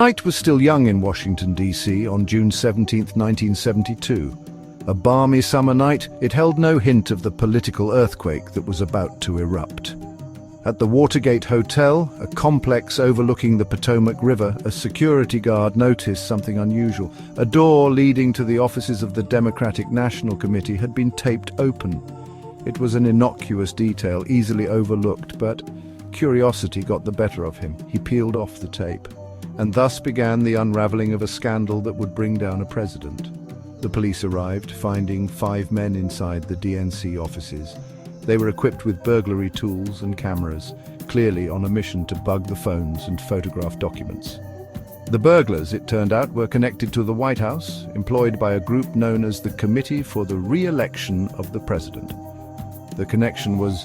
Night was still young in Washington, D.C. on June 17, 1972. A balmy summer night, it held no hint of the political earthquake that was about to erupt. At the Watergate Hotel, a complex overlooking the Potomac River, a security guard noticed something unusual. A door leading to the offices of the Democratic National Committee had been taped open. It was an innocuous detail, easily overlooked, but curiosity got the better of him. He peeled off the tape. And thus began the unraveling of a scandal that would bring down a president. The police arrived, finding 5 men inside the DNC offices. They were equipped with burglary tools and cameras, clearly on a mission to bug the phones and photograph documents. The burglars, it turned out, were connected to the White House, employed by a group known as the Committee for the Re-election of the President. The connection was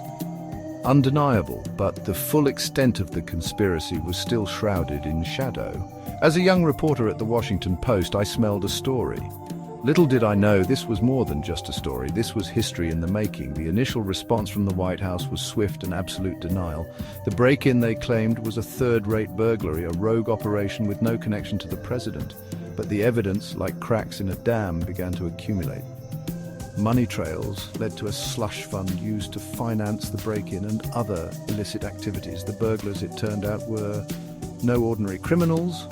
undeniable, but the full extent of the conspiracy was still shrouded in shadow. As a young reporter at the Washington Post, I smelled a story. Little did I know this was more than just a story. This was history in the making. The initial response from the White House was swift and absolute denial. The break-in, they claimed, was a third-rate burglary, a rogue operation with no connection to the president. But the evidence, like cracks in a dam, began to accumulate. Money trails led to a slush fund used to finance the break-in and other illicit activities. The burglars, it turned out, were no ordinary criminals.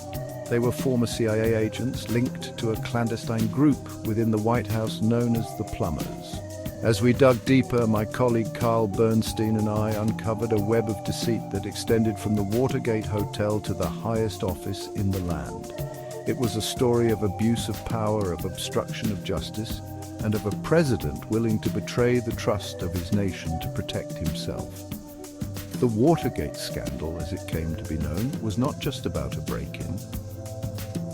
They were former CIA agents linked to a clandestine group within the White House known as the Plumbers. As we dug deeper, my colleague Carl Bernstein and I uncovered a web of deceit that extended from the Watergate Hotel to the highest office in the land. It was a story of abuse of power, of obstruction of justice, and of a president willing to betray the trust of his nation to protect himself. The Watergate Scandal, as it came to be known, was not just about a break-in.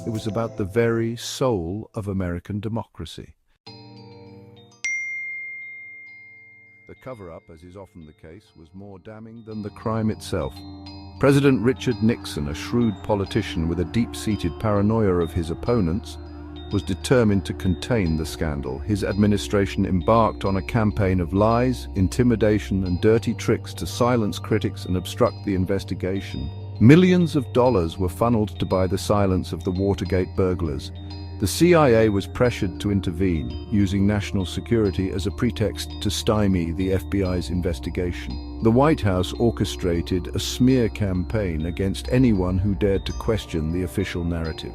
It was about the very soul of American democracy. The cover-up, as is often the case, was more damning than the crime itself. President Richard Nixon, a shrewd politician with a deep-seated paranoia of his opponents, was determined to contain the scandal. His administration embarked on a campaign of lies, intimidation, and dirty tricks to silence critics and obstruct the investigation. Millions of dollars were funneled to buy the silence of the Watergate burglars. The CIA was pressured to intervene, using national security as a pretext to stymie the FBI's investigation. The White House orchestrated a smear campaign against anyone who dared to question the official narrative.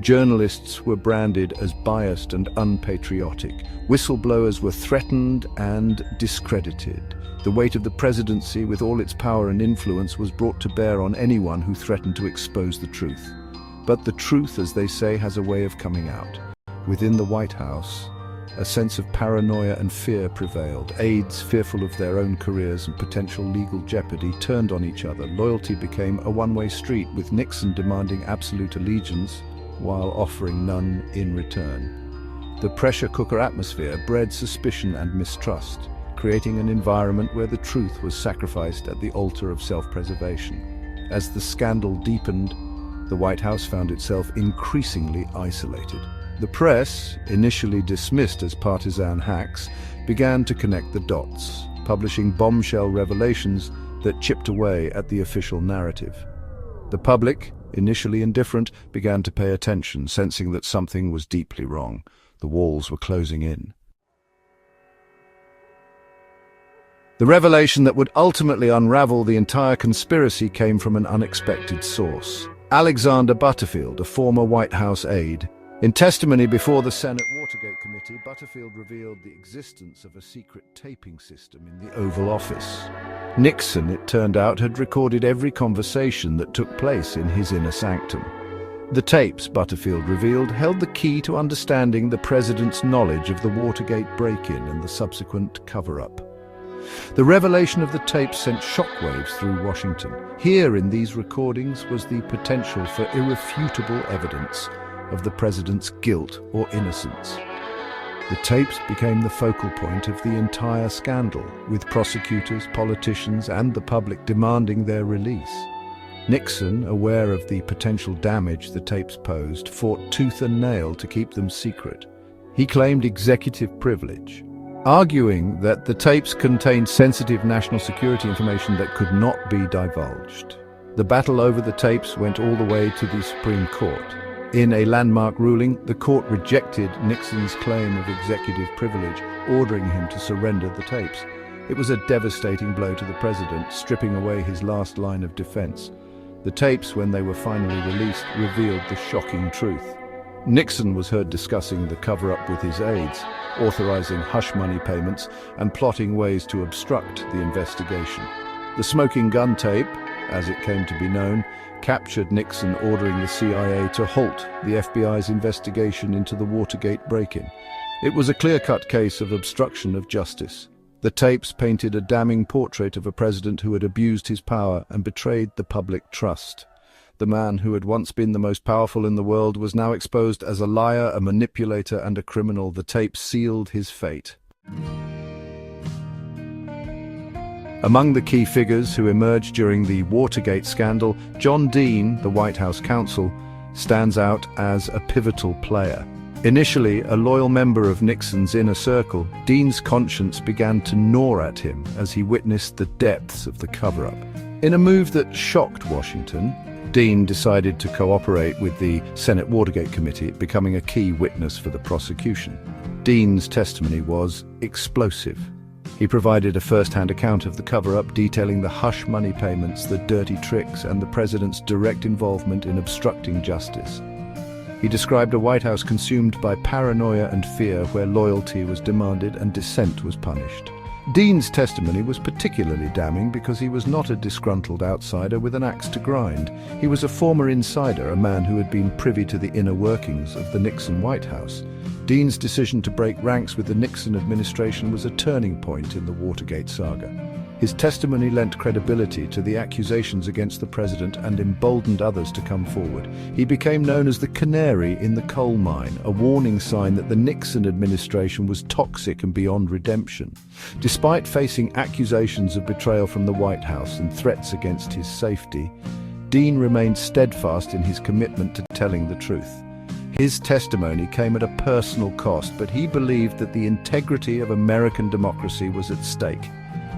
Journalists were branded as biased and unpatriotic. Whistleblowers were threatened and discredited. The weight of the presidency, with all its power and influence, was brought to bear on anyone who threatened to expose the truth. But the truth, as they say, has a way of coming out. Within the White House, a sense of paranoia and fear prevailed. Aides, fearful of their own careers and potential legal jeopardy, turned on each other. Loyalty became a one-way street, with Nixon demanding absolute allegiance while offering none in return. The pressure cooker atmosphere bred suspicion and mistrust, creating an environment where the truth was sacrificed at the altar of self-preservation. As the scandal deepened, the White House found itself increasingly isolated. The press, initially dismissed as partisan hacks, began to connect the dots, publishing bombshell revelations that chipped away at the official narrative. The public, initially indifferent, began to pay attention, sensing that something was deeply wrong. The walls were closing in. The revelation that would ultimately unravel the entire conspiracy came from an unexpected source. Alexander Butterfield, a former White House aide. In testimony before the Senate Watergate Committee, Butterfield revealed the existence of a secret taping system in the Oval Office. Nixon, it turned out, had recorded every conversation that took place in his inner sanctum. The tapes, Butterfield revealed, held the key to understanding the president's knowledge of the Watergate break-in and the subsequent cover-up. The revelation of the tapes sent shockwaves through Washington. Here in these recordings was the potential for irrefutable evidence of the president's guilt or innocence. The tapes became the focal point of the entire scandal, with prosecutors, politicians, and the public demanding their release. Nixon, aware of the potential damage the tapes posed, fought tooth and nail to keep them secret. He claimed executive privilege, arguing that the tapes contained sensitive national security information that could not be divulged. The battle over the tapes went all the way to the Supreme Court. In a landmark ruling, the court rejected Nixon's claim of executive privilege, ordering him to surrender the tapes. It was a devastating blow to the president, stripping away his last line of defense. The tapes, when they were finally released, revealed the shocking truth. Nixon was heard discussing the cover-up with his aides, authorizing hush money payments and plotting ways to obstruct the investigation. The smoking gun tape, as it came to be known, captured Nixon ordering the CIA to halt the FBI's investigation into the Watergate break-in. It was a clear-cut case of obstruction of justice. The tapes painted a damning portrait of a president who had abused his power and betrayed the public trust. The man who had once been the most powerful in the world was now exposed as a liar, a manipulator, and a criminal. The tapes sealed his fate. Among the key figures who emerged during the Watergate scandal, John Dean, the White House counsel, stands out as a pivotal player. Initially a loyal member of Nixon's inner circle, Dean's conscience began to gnaw at him as he witnessed the depths of the cover-up. In a move that shocked Washington, Dean decided to cooperate with the Senate Watergate Committee, becoming a key witness for the prosecution. Dean's testimony was explosive. He provided a first-hand account of the cover-up, detailing the hush money payments, the dirty tricks, and the president's direct involvement in obstructing justice. He described a White House consumed by paranoia and fear, where loyalty was demanded and dissent was punished. Dean's testimony was particularly damning because he was not a disgruntled outsider with an axe to grind. He was a former insider, a man who had been privy to the inner workings of the Nixon White House. Dean's decision to break ranks with the Nixon administration was a turning point in the Watergate saga. His testimony lent credibility to the accusations against the president and emboldened others to come forward. He became known as the canary in the coal mine, a warning sign that the Nixon administration was toxic and beyond redemption. Despite facing accusations of betrayal from the White House and threats against his safety, Dean remained steadfast in his commitment to telling the truth. His testimony came at a personal cost, but he believed that the integrity of American democracy was at stake.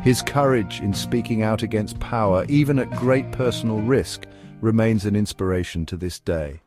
His courage in speaking out against power, even at great personal risk, remains an inspiration to this day.